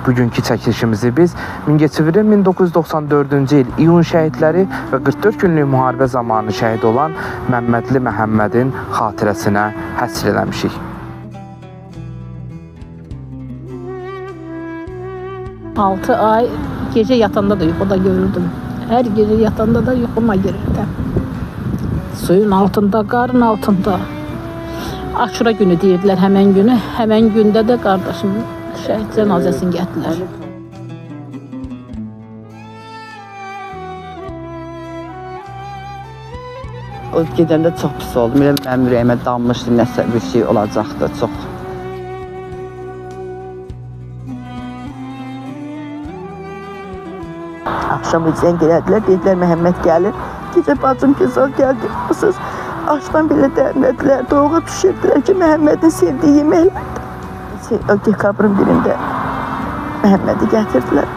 Bugünkü çəkilişimizi biz Mingəçevirin 1994-cü il iyun şəhidləri və 44 günlük müharibə zamanı şəhid olan Məmmədli Məhəmmədin xatirəsinə həsr eləmişik. Altı ay gece yatanda da yuxuda görürdüm. Her gece yatanda da yuxuma girirdi. Suyun altında, qarın altında. Aşura günü deyirdilər həmən günü. Həmən gündə də qardaşımın şəhid cənazəsini gətirdilər. O gedəndə çox pis oldum. Mənim ürəyimə dammışdı, nəsə bir şey olacaqdı, çox. Akşam üzəyin gələdilər, dedilər Məhəmməd gəlir. Gecə bacım güzel gəldi. Siz aşdan belə dəmlədilər, doğu düşürdülər ki, Məhəmmədin sevdiyi yeməklərdir. Dekabrın birində Məhəmmədi gətirdilər.